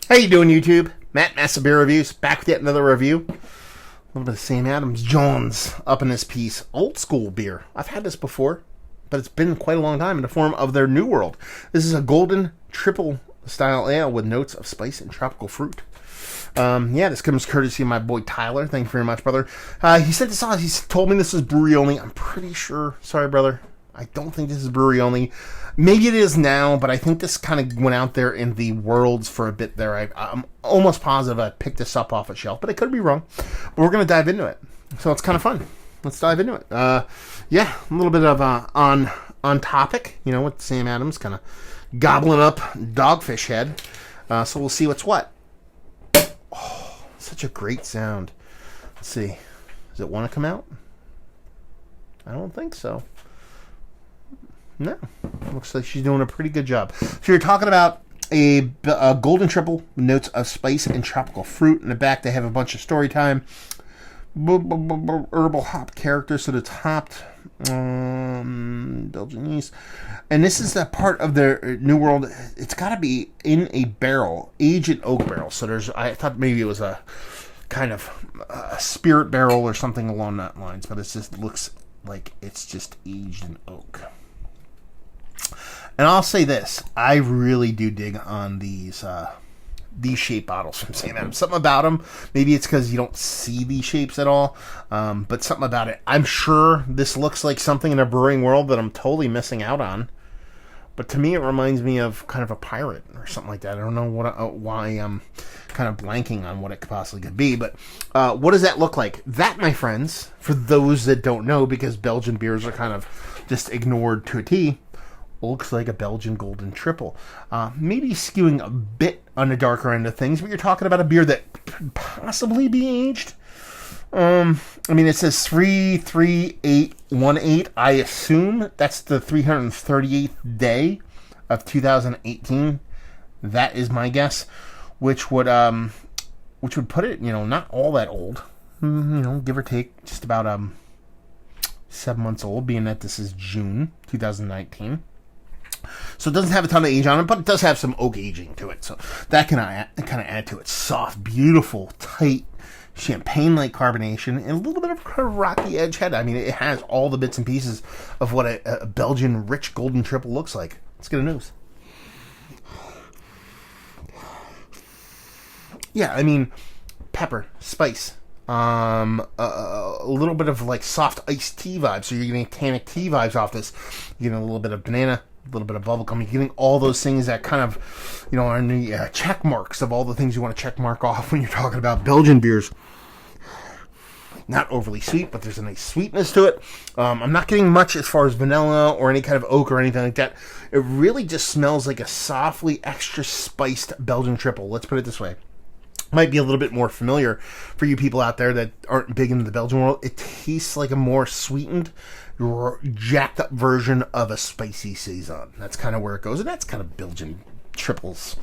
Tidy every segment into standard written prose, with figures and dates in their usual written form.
How you doing, YouTube? Matt, Massive Beer Reviews, back with yet another review. A little bit of Sam Adams Jones up in this piece. Old school beer. I've had this before, but it's been quite a long time in the form of their New World. This is a golden triple style ale with notes of spice and tropical fruit. This comes courtesy of my boy Tyler. Thank you very much, brother. He sent this on. He told me this was brewery only. I'm pretty sure. Sorry, brother. I don't think this is brewery only. Maybe it is now, but I think this kind of went out there in the worlds for a bit there. I'm almost positive I picked this up off a shelf, but I could be wrong. But we're going to dive into it. So it's kind of fun. Let's dive into it. A little bit of on topic, with Sam Adams kind of gobbling up Dogfish Head. So we'll see what's what. Oh, such a great sound. Let's see. Does it want to come out? I don't think so. No. Looks like she's doing a pretty good job. So you're talking about a golden triple, notes of spice and tropical fruit. In the back, they have a bunch of story time. Herbal hop characters to the top. Belgian yeast. And this is that part of their New World. It's got to be in a barrel, aged in oak barrel. So I thought maybe it was a kind of a spirit barrel or something along that lines. But it just looks like it's just aged in oak. And I'll say this, I really do dig on these shape bottles from Sam Adams. Something about them, maybe it's because you don't see these shapes at all, but something about it. I'm sure this looks like something in a brewing world that I'm totally missing out on. But to me, it reminds me of kind of a pirate or something like that. I don't know why I'm kind of blanking on what it possibly could be. But what does that look like? That, my friends, for those that don't know, because Belgian beers are kind of just ignored to a T, looks like a Belgian Golden Triple. Maybe skewing a bit on the darker end of things, but you're talking about a beer that could possibly be aged. It says 33818. I assume that's the 338th day of 2018. That is my guess, which would put it, not all that old. Give or take, just about 7 months old, being that this is June 2019. So it doesn't have a ton of age on it, but it does have some oak aging to it. So that can kind of add to it. Soft, beautiful, tight, champagne-like carbonation, and a little bit of a rocky edge head. It has all the bits and pieces of what a Belgian rich golden triple looks like. Let's get a nose. Yeah, pepper, spice. A little bit of like soft iced tea vibes. So you're getting tannic tea vibes off this. You're getting a little bit of banana, a little bit of bubblegum. You're getting all those things that kind of, are in the check marks of all the things you want to check mark off when you're talking about Belgian beers. Not overly sweet, but there's a nice sweetness to it. I'm not getting much as far as vanilla or any kind of oak or anything like that. It really just smells like a softly extra spiced Belgian triple. Let's put it this way. Might be a little bit more familiar for you people out there that aren't big into the Belgian world. It tastes like a more sweetened, jacked up version of a spicy saison. That's kind of where it goes, and that's kind of Belgian triples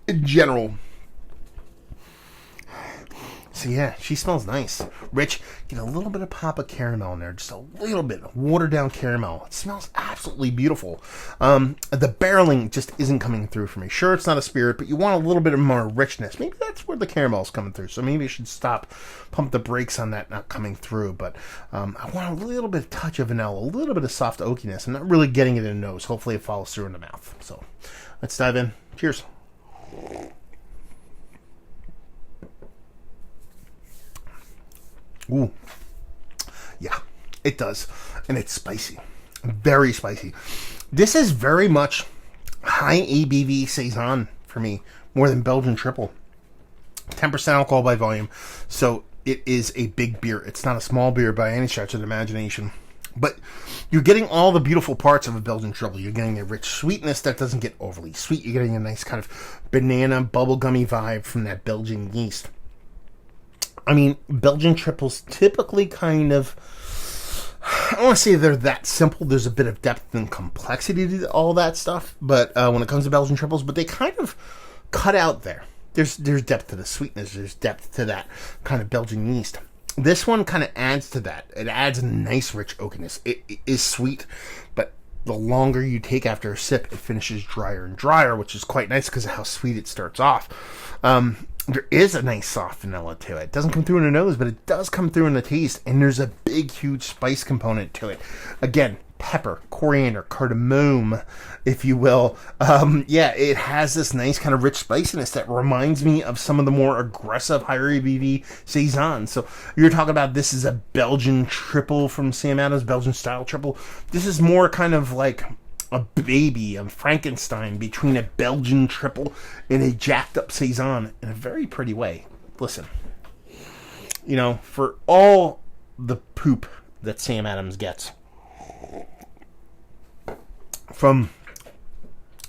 in general. So yeah, she smells nice. Rich, get a little bit of pop of caramel in there. Just a little bit. Watered down caramel. It smells absolutely beautiful. The barreling just isn't coming through for me. Sure, it's not a spirit, but you want a little bit of more richness. Maybe that's where the caramel's coming through. So maybe I should pump the brakes on that not coming through. But I want a little bit of touch of vanilla, a little bit of soft oakiness. I'm not really getting it in the nose. Hopefully it follows through in the mouth. So let's dive in. Cheers. Ooh. Yeah, it does. And it's spicy. Very spicy. This is very much high ABV Saison for me, more than Belgian Triple. 10% alcohol by volume. So it is a big beer. It's not a small beer by any stretch of the imagination. But you're getting all the beautiful parts of a Belgian Triple. You're getting a rich sweetness that doesn't get overly sweet. You're getting a nice kind of banana, bubblegummy vibe from that Belgian yeast. Belgian triples typically kind of, I don't want to say they're that simple. There's a bit of depth and complexity to all that stuff, but when it comes to Belgian triples, but they kind of cut out there. There's depth to the sweetness. There's depth to that kind of Belgian yeast. This one kind of adds to that. It adds a nice rich oakiness. It is sweet, but the longer you take after a sip, it finishes drier and drier, which is quite nice because of how sweet it starts off. There is a nice soft vanilla to it. It doesn't come through in the nose, but it does come through in the taste, and there's a big, huge spice component to it. Again, pepper, coriander, cardamom, if you will. It has this nice kind of rich spiciness that reminds me of some of the more aggressive, higher ABV Saison. So you're talking about this is a Belgian triple from Sam Adams, Belgian style triple. This is more kind of like a baby, a Frankenstein between a Belgian triple and a jacked up Saison in a very pretty way. Listen, for all the poop that Sam Adams gets from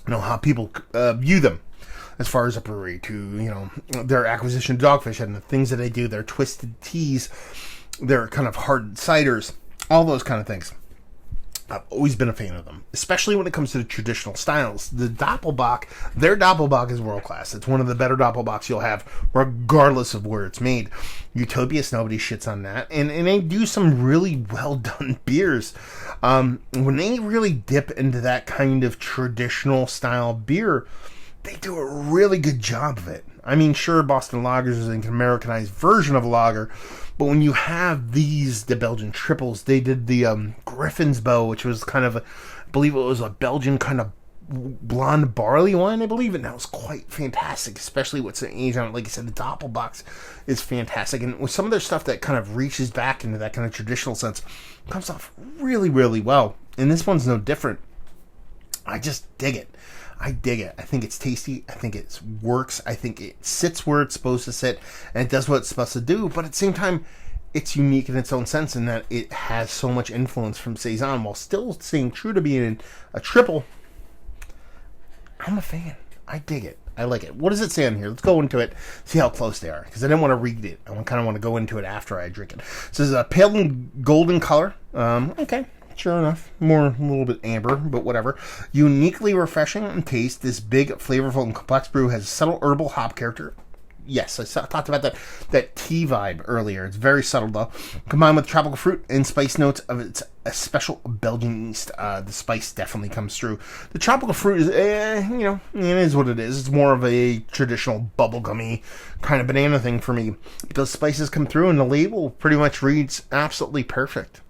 how people view them as far as a brewery, to their acquisition of Dogfish and the things that they do, their twisted teas, their kind of hard ciders, all those kind of things. I've always been a fan of them, especially when it comes to the traditional styles. The Doppelbock, their Doppelbock is world class. It's one of the better Doppelbocks you'll have, regardless of where it's made. Utopias, nobody shits on that, and they do some really well done beers. When they really dip into that kind of traditional style beer, they do a really good job of it. I mean, sure, Boston Lagers is an Americanized version of a lager, but when you have the Belgian triples, they did the Griffin's Bow, which was kind of, I believe it was a Belgian kind of blonde barley wine, I believe, and that was quite fantastic, especially what's the age on it. Like I said, the Doppelbock is fantastic, and with some of their stuff that kind of reaches back into that kind of traditional sense, comes off really, really well, and this one's no different. I just dig it. I dig it. I think it's tasty. I think it works. I think it sits where it's supposed to sit, and it does what it's supposed to do, but at the same time, it's unique in its own sense in that it has so much influence from Saison while still staying true to being a triple. I'm a fan. I dig it. I like it. What does it say on here? Let's go into it, see how close they are, because I didn't want to read it. I kind of want to go into it after I drink it. So it's a pale and golden color. Okay. Sure enough, a little bit amber, but whatever. Uniquely refreshing in taste, this big, flavorful, and complex brew has a subtle herbal hop character. Yes, I talked about that tea vibe earlier. It's very subtle, though. Combined with tropical fruit and spice notes of its a special Belgian yeast, the spice definitely comes through. The tropical fruit is, it is what it is. It's more of a traditional bubblegummy kind of banana thing for me. But those spices come through, and the label pretty much reads absolutely perfect.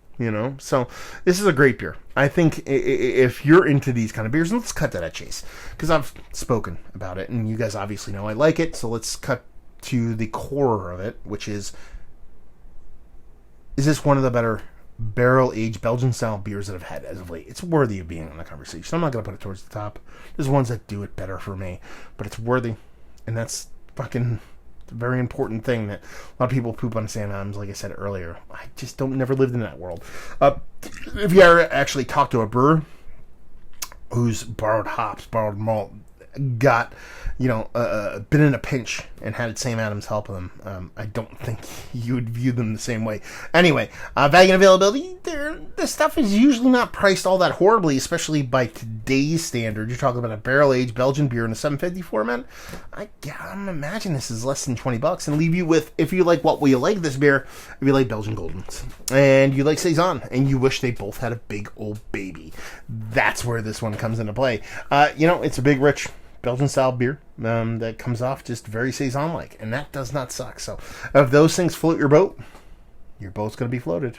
So this is a great beer. I think if you're into these kind of beers, let's cut to that chase, because I've spoken about it, and you guys obviously know I like it, so let's cut to the core of it, which is this one of the better barrel-aged Belgian-style beers that I've had as of late? It's worthy of being in the conversation. I'm not going to put it towards the top. There's ones that do it better for me, but it's worthy, and that's fucking... a very important thing that a lot of people poop on Sam Adams, like I said earlier. I just never lived in that world. If you ever actually talk to a brewer who's borrowed hops, borrowed malt, got, been in a pinch and had Sam Adams help them, I don't think you would view them the same way. Anyway, value and availability, this stuff is usually not priced all that horribly, especially by today's standard. You're talking about a barrel-aged Belgian beer in a 750 format. I'm imagine this is less than $20 and leave you with, if you like what we like this beer, if you like Belgian Goldens, and you like Saison, and you wish they both had a big old baby. That's where this one comes into play. It's a big, rich Belgian-style beer that comes off just very Saison-like, and that does not suck. So if those things float your boat's going to be floated.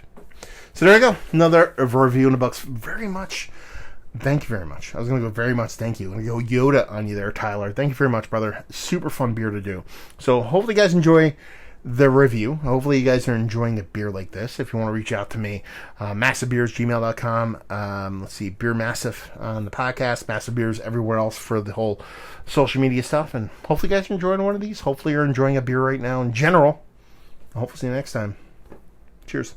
So there you go. Another review in the books. Thank you very much. I was going to go very much thank you. I'm going to go Yoda on you there, Tyler. Thank you very much, brother. Super fun beer to do. So hopefully you guys enjoy the review. Hopefully you guys are enjoying a beer like this. If you want to reach out to me, massivebeers@gmail.com. Let's see, Beer Massive on the podcast, Massive Beers everywhere else for the whole social media stuff. And hopefully you guys are enjoying one of these. Hopefully you're enjoying a beer right now in general. I hope to see you next time. Cheers.